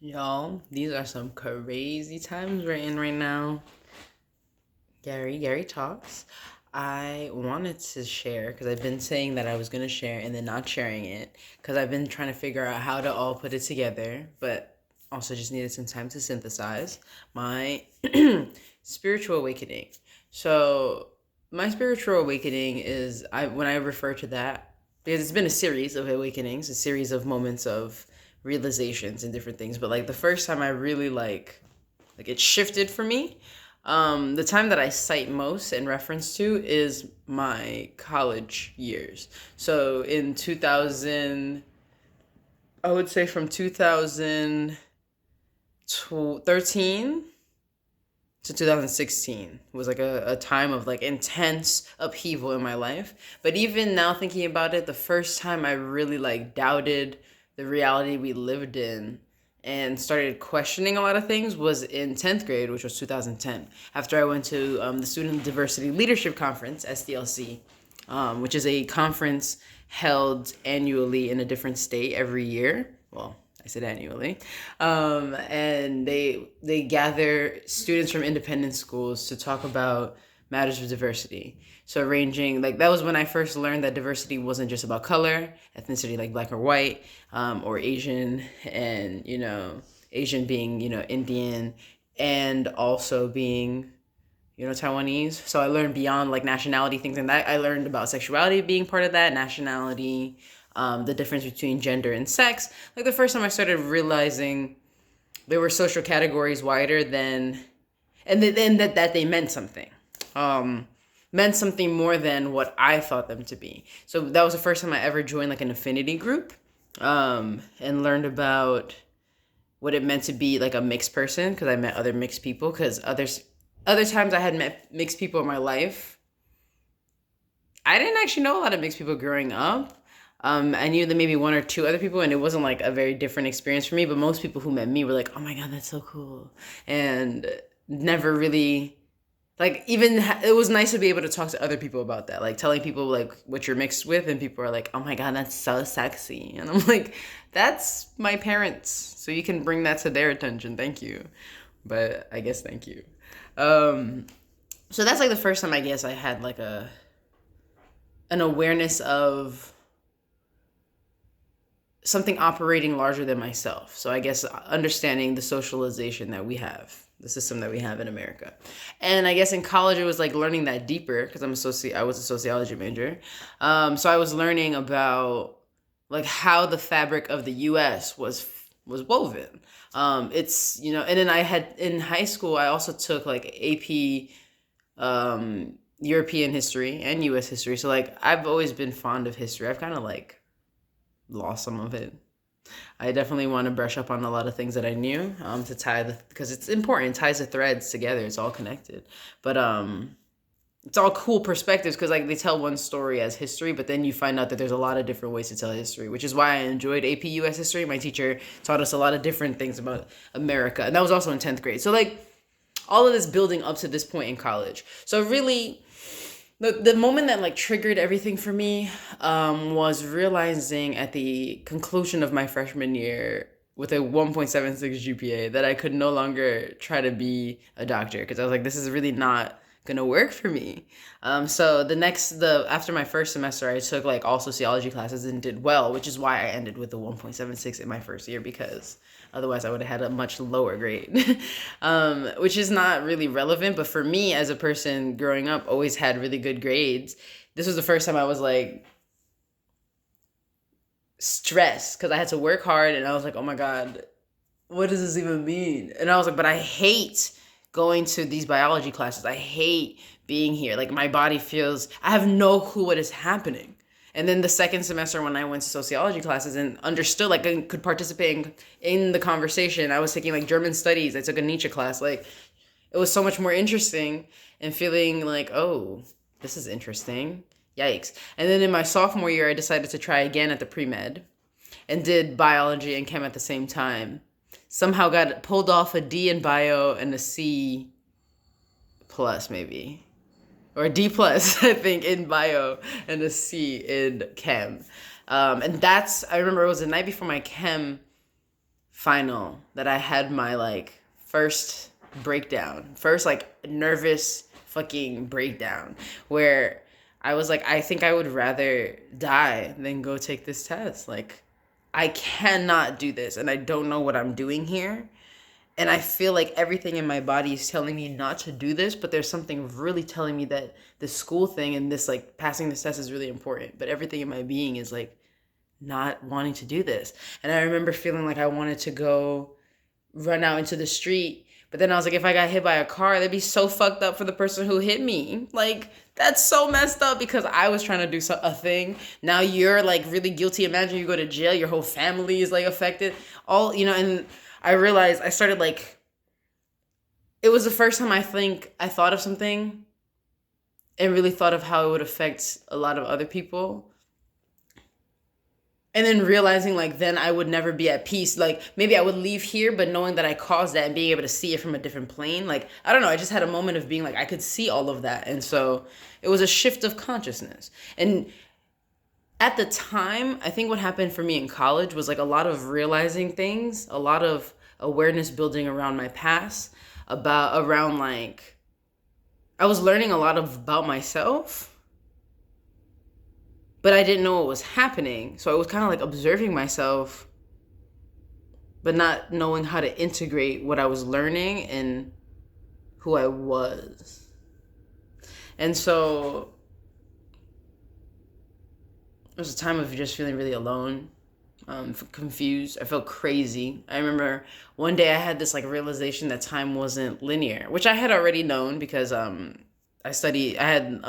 Y'all, these are some crazy times we're in right now. Gary talks. I wanted to share because I've been saying that I was going to share and then not sharing it because I've been trying to figure out how to all put it together, but also just needed some time to synthesize my spiritual awakening. So, my spiritual awakening is when I refer to that, because it's been a series of awakenings, a series of moments of realizations and different things, but like the first time I really like it shifted for me. The time that I cite most in reference to is my college years. So in 2000, I would say from 2013 to 2016 was like a time of like intense upheaval in my life. But even now thinking about it, the first time I really like doubted the reality we lived in and started questioning a lot of things was in 10th grade, which was 2010, after I went to the Student Diversity Leadership Conference, SDLC, which is a conference held annually in a different state every year. Well, I said annually, and they gather students from independent schools to talk about matters of diversity. So ranging like that was when I first learned that diversity wasn't just about color, ethnicity like black or white, or Asian, and Asian being Indian, and also being Taiwanese. So I learned beyond like nationality things, and that I learned about sexuality being part of that, nationality, the difference between gender and sex. Like the first time I started realizing there were social categories wider than, and then that they meant something. Meant something more than what I thought them to be. So that was the first time I ever joined like an affinity group, and learned about what it meant to be like a mixed person because I met other mixed people. Because other times I had met mixed people in my life, I didn't actually know a lot of mixed people growing up. I knew that maybe one or two other people, and it wasn't like a very different experience for me. But most people who met me were like, "Oh my god, that's so cool," and never really like even it was nice to be able to talk to other people about that, like telling people like what you're mixed with, and people are like, "Oh my god, that's so sexy," and I'm like, "That's my parents, so you can bring that to their attention. Thank you." But I guess thank you. Um, so that's like the first time I guess I had like an awareness of something operating larger than myself. So I guess understanding the socialization that we have, the system that we have in America. And I guess in college it was like learning that deeper because I was a sociology major. So I was learning about like how the fabric of the US was woven. It's and then I had in high school I also took like AP European history and US history. So like I've always been fond of history. I've kind of like lost some of it. I definitely want to brush up on a lot of things that I knew, to tie the because it's important. It ties the threads together. It's all connected, but it's all cool perspectives because like they tell one story as history, but then you find out that there's a lot of different ways to tell history, which is why I enjoyed AP US history. My teacher taught us a lot of different things about America, and that was also in 10th grade. So like all of this building up to this point in college. So really the moment that like triggered everything for me, was realizing at the conclusion of my freshman year with a 1.76 GPA that I could no longer try to be a doctor because I was like, this is really not gonna work for me. So the after my first semester, I took like all sociology classes and did well, which is why I ended with a 1.76 in my first year because otherwise I would have had a much lower grade, which is not really relevant. But for me as a person growing up, always had really good grades. This was the first time I was like stressed because I had to work hard and I was like, oh my God, what does this even mean? And I was like, but I hate going to these biology classes. I hate being here. Like my body feels, I have no clue what is happening. And then the second semester when I went to sociology classes and understood, like I could participate in the conversation, I was taking like German studies. I took a Nietzsche class. Like it was so much more interesting and feeling like, oh, this is interesting. Yikes. And then in my sophomore year, I decided to try again at the pre-med and did biology and chem at the same time. Somehow got pulled off a D in bio and a C plus maybe. Or a D plus, I think, in bio and a C in chem. And I remember it was the night before my chem final that I had my like first breakdown, first like nervous fucking breakdown, where I was like, I think I would rather die than go take this test. Like, I cannot do this and I don't know what I'm doing here. And I feel like everything in my body is telling me not to do this, but there's something really telling me that the school thing and this like passing this test is really important. But everything in my being is like not wanting to do this. And I remember feeling like I wanted to go run out into the street. But then I was like, if I got hit by a car, that'd be so fucked up for the person who hit me. Like, that's so messed up because I was trying to do a thing. Now you're like really guilty. Imagine you go to jail, your whole family is like affected. All, you know, and I realized I started like, it was the first time I think I thought of something and really thought of how it would affect a lot of other people. And then realizing like then I would never be at peace. Like maybe I would leave here, but knowing that I caused that and being able to see it from a different plane. Like, I don't know, I just had a moment of being like, I could see all of that. And so it was a shift of consciousness. And at the time, I think what happened for me in college was like a lot of realizing things, a lot of awareness building around my past, around like, I was learning a lot about myself, but I didn't know what was happening. So I was kind of like observing myself, but not knowing how to integrate what I was learning and who I was. And so it was a time of just feeling really alone, confused. I felt crazy. I remember one day I had this like realization that time wasn't linear, which I had already known because I had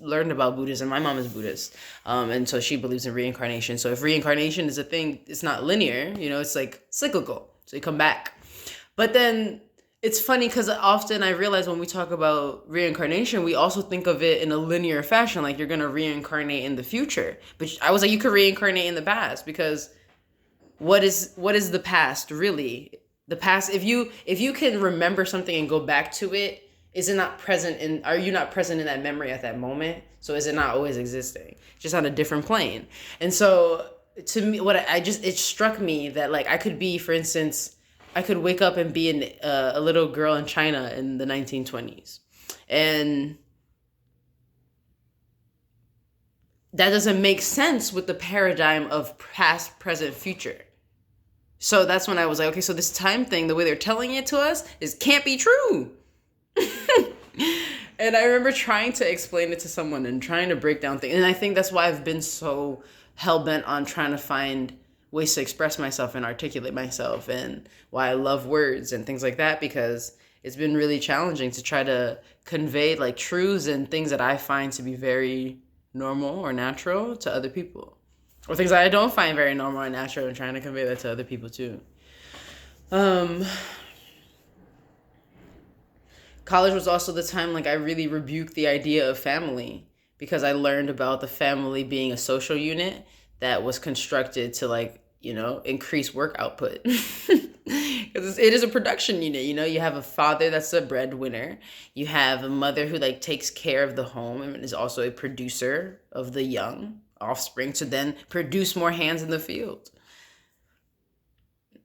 learned about Buddhism. My mom is Buddhist. And so she believes in reincarnation. So if reincarnation is a thing, it's not linear, you know, it's like cyclical. So you come back. But then it's funny because often I realize when we talk about reincarnation, we also think of it in a linear fashion, like you're going to reincarnate in the future. But I was like, you could reincarnate in the past because what is the past really? The past, if you can remember something and go back to it, is it not present are you not present in that memory at that moment? So is it not always existing? Just on a different plane. And so to me, it struck me that like I could be, for instance, I could wake up and be a little girl in China in the 1920s. And that doesn't make sense with the paradigm of past, present, future. So that's when I was like, okay, so this time thing, the way they're telling it to us can't be true. And I remember trying to explain it to someone and trying to break down things. And I think that's why I've been so hell-bent on trying to find ways to express myself and articulate myself, and why I love words and things like that, because it's been really challenging to try to convey like truths and things that I find to be very normal or natural to other people, or things that I don't find very normal or natural, and trying to convey that to other people too. College was also the time like I really rebuked the idea of family, because I learned about the family being a social unit that was constructed to like, you know, increase work output. Because it is a production unit, you know, you have a father that's a breadwinner. You have a mother who like takes care of the home and is also a producer of the young offspring to then produce more hands in the field.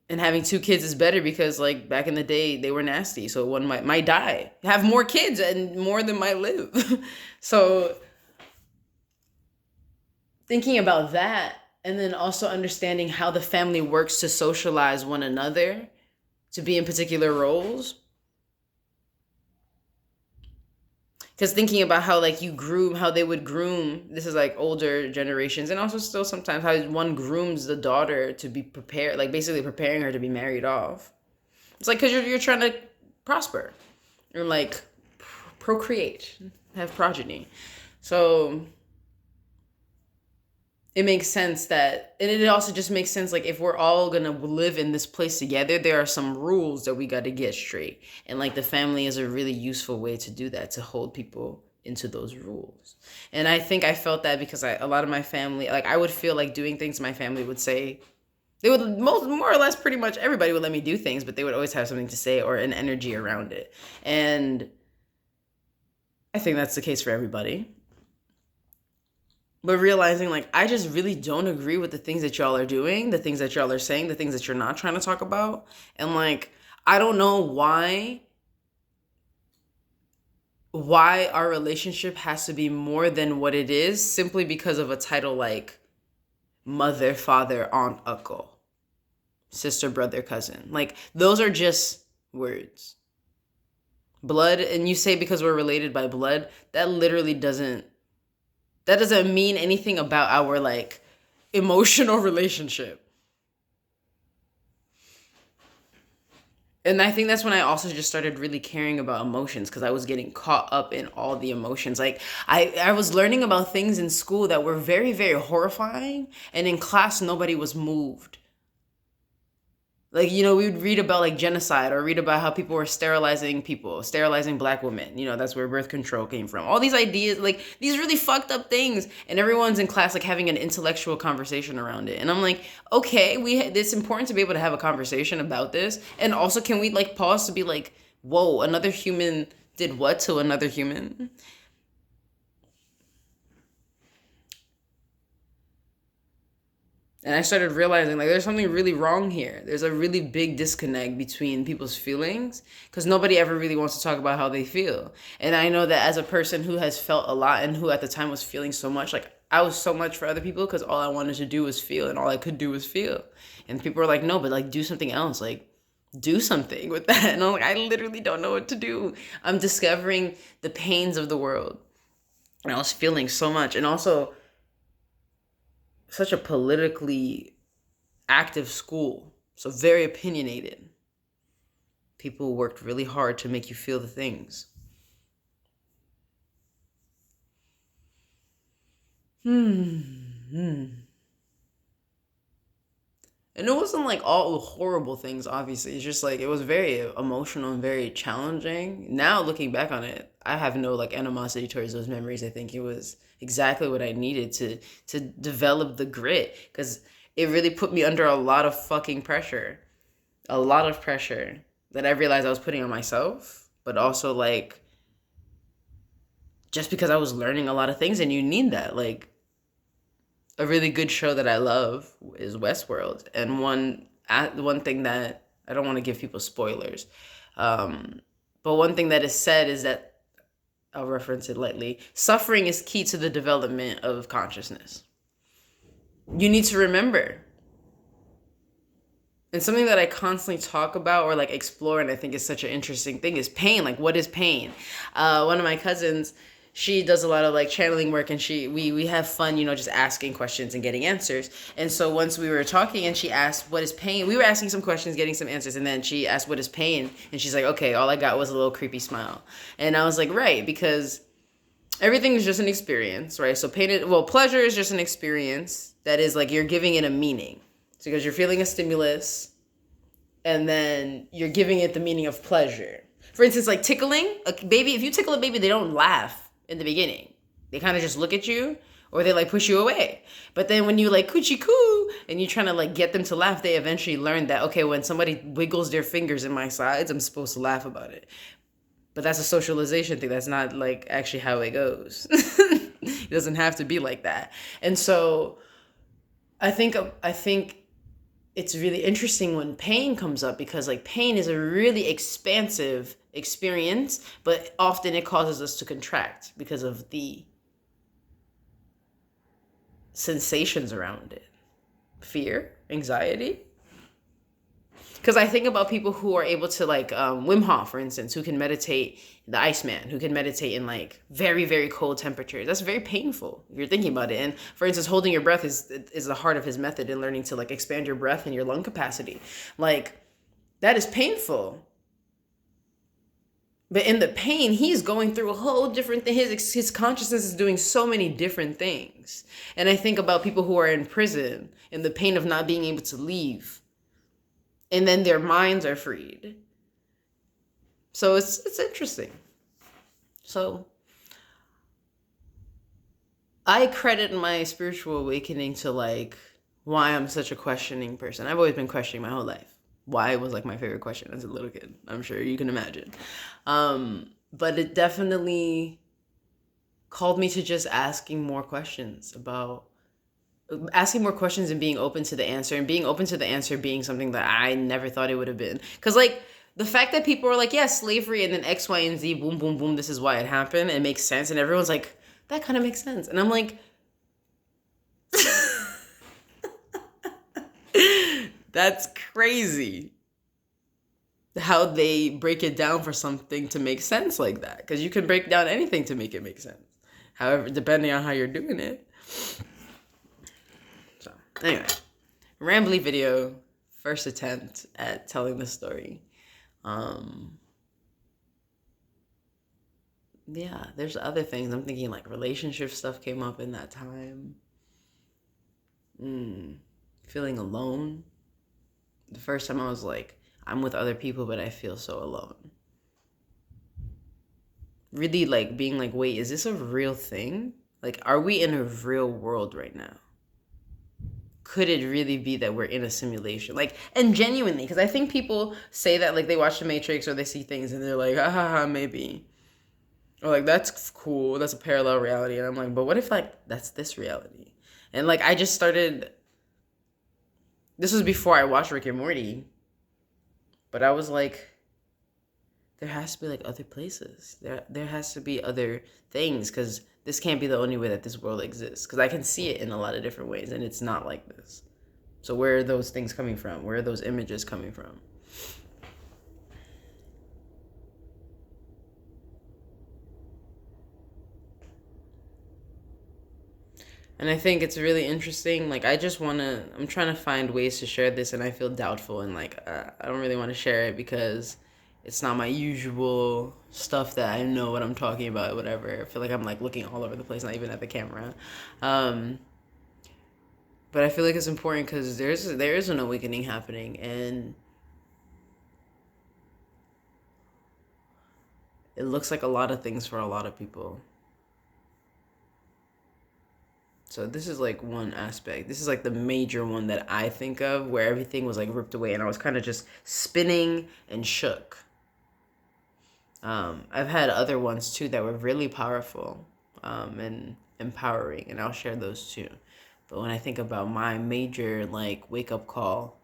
And having 2 kids is better because like back in the day they were nasty. So one might die, have more kids and more than might live. So thinking about that, and then also understanding how the family works to socialize one another to be in particular roles. Because thinking about how like how they would groom, this is like older generations, and also still sometimes how one grooms the daughter to be prepared, like basically preparing her to be married off. It's like, because you're trying to prosper or like procreate, have progeny. So it makes sense that, and it also just makes sense, like, if we're all gonna live in this place together, there are some rules that we got to get straight. And like the family is a really useful way to do that, to hold people into those rules. And I think I felt that because a lot of my family, like I would feel like doing things my family would say, they would more or less pretty much everybody would let me do things, but they would always have something to say or an energy around it. And I think that's the case for everybody. but realizing like I just really don't agree with the things that y'all are doing, the things that y'all are saying, the things that you're not trying to talk about. And like I don't know why our relationship has to be more than what it is simply because of a title like mother, father, aunt, uncle, sister, brother, cousin. Like those are just words. Blood, and you say because we're related by blood, that doesn't mean anything about our like emotional relationship. And I think that's when I also just started really caring about emotions because I was getting caught up in all the emotions. Like I was learning about things in school that were very, very horrifying, and in class nobody was moved. Like, you know, we would read about like genocide or read about how people, sterilizing black women. You know, that's where birth control came from. All these ideas, like these really fucked up things. And everyone's in class like having an intellectual conversation around it. And I'm like, okay, it's important to be able to have a conversation about this. And also, can we like pause to be like, whoa, another human did what to another human? And I started realizing like there's something really wrong here. There's a really big disconnect between people's feelings because nobody ever really wants to talk about how they feel. And I know that as a person who has felt a lot and who at the time was feeling so much, like I was so much for other people because all I wanted to do was feel and all I could do was feel. And people were like, no, but like do something else. Like do something with that. And I'm like, I literally don't know what to do. I'm discovering the pains of the world. And I was feeling so much. And also, such a politically active school, so very opinionated. People worked really hard to make you feel the things. And it wasn't like all horrible things, obviously. It's just like it was very emotional and very challenging. Now looking back on it, I have no like animosity towards those memories. I think it was exactly what I needed to develop the grit because it really put me under a lot of fucking pressure. A lot of pressure that I realized I was putting on myself, but also like just because I was learning a lot of things and you need that. Like a really good show that I love is Westworld, and one thing that I don't want to give people spoilers, but one thing that is said is that I'll reference it lightly. Suffering is key to the development of consciousness. You need to remember, and something that I constantly talk about or like explore, and I think is such an interesting thing is pain. Like, what is pain? One of my cousins, she does a lot of like channeling work, and we have fun, you know, just asking questions and getting answers. And so once we were talking and she asked, what is pain? We were asking some questions, getting some answers, and then she asked, what is pain? And she's like, okay, all I got was a little creepy smile. And I was like, right, because everything is just an experience, right? So pleasure is just an experience that is like you're giving it a meaning. So because you're feeling a stimulus and then you're giving it the meaning of pleasure. For instance, like tickling a baby, if you tickle a baby, they don't laugh in the beginning. They kind of just look at you or they like push you away. But then when you like coochie coo and you're trying to like get them to laugh, they eventually learn that, okay, when somebody wiggles their fingers in my sides, I'm supposed to laugh about it. But that's a socialization thing. That's not like actually how it goes. It doesn't have to be like that. And so I think it's really interesting when pain comes up because like pain is a really expansive experience, but often it causes us to contract because of the sensations around it. Fear, anxiety. Because I think about people who are able to like Wim Hof, for instance, who can meditate, the Iceman, who can meditate in like very, very cold temperatures. That's very painful if you're thinking about it. And for instance, holding your breath is the heart of his method in learning to like expand your breath and your lung capacity. Like that is painful. But in the pain, he's going through a whole different thing. His consciousness is doing so many different things. And I think about people who are in prison and the pain of not being able to leave. And then their minds are freed. So it's interesting. So I credit my spiritual awakening to like why I'm such a questioning person. I've always been questioning my whole life. Why was like my favorite question as a little kid. I'm sure you can imagine. But it definitely called me to just asking more questions and being open to the answer, and being open to the answer being something that I never thought it would have been. Because, like, the fact that people are like, yeah, slavery and then X, Y, and Z, boom, boom, boom, this is why it happened, it makes sense. And everyone's like, that kind of makes sense. And I'm like, that's crazy how they break it down for something to make sense like that. Because you can break down anything to make it make sense. However, depending on how you're doing it. So, anyway, rambly video, first attempt at telling the story. Yeah, there's other things. I'm thinking like relationship stuff came up in that time. Feeling alone. The first time I was like, I'm with other people, but I feel so alone. Really like being like, wait, is this a real thing? Like, are we in a real world right now? Could it really be that we're in a simulation? Like, and genuinely, because I think people say that, like, they watch The Matrix or they see things and they're like, ah, ha, ha, maybe. Or like, that's cool, that's a parallel reality. And I'm like, but what if, like, that's this reality? And like, I just started, this was before I watched Rick and Morty, but I was like, there has to be like other places. There has to be other things, because this can't be the only way that this world exists. Because I can see it in a lot of different ways, and it's not like this. So where are those things coming from? Where are those images coming from? And I think it's really interesting. Like, I'm trying to find ways to share this, and I feel doubtful, and like, I don't really want to share it because it's not my usual stuff that I know what I'm talking about, whatever. I feel like I'm like looking all over the place, not even at the camera. But I feel like it's important because there is an awakening happening, and it looks like a lot of things for a lot of people. So this is like one aspect. This is like the major one that I think of, where everything was like ripped away and I was kind of just spinning and shook. I've had other ones too that were really powerful and empowering, and I'll share those too. But when I think about my major like wake up call,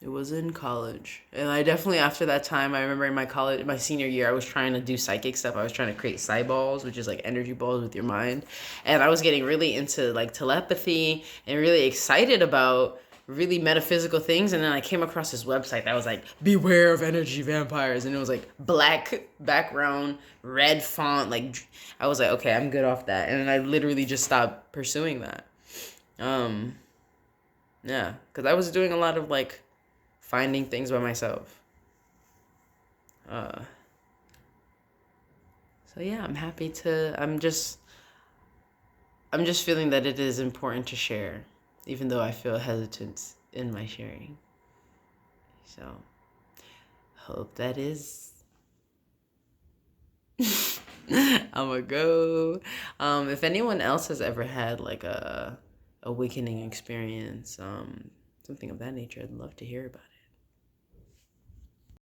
it was in college. And I definitely, after that time, I remember in my senior year, I was trying to do psychic stuff. I was trying to create psi balls, which is like energy balls with your mind. And I was getting really into like telepathy and really excited about really metaphysical things. And then I came across this website that was like, beware of energy vampires. And it was like black background, red font. Like, I was like, okay, I'm good off that. And then I literally just stopped pursuing that. Yeah, because I was doing a lot of like finding things by myself. So yeah, I'm just feeling that it is important to share, even though I feel hesitant in my sharing. So hope that is I'ma go. If anyone else has ever had like a awakening experience, something of that nature, I'd love to hear about it.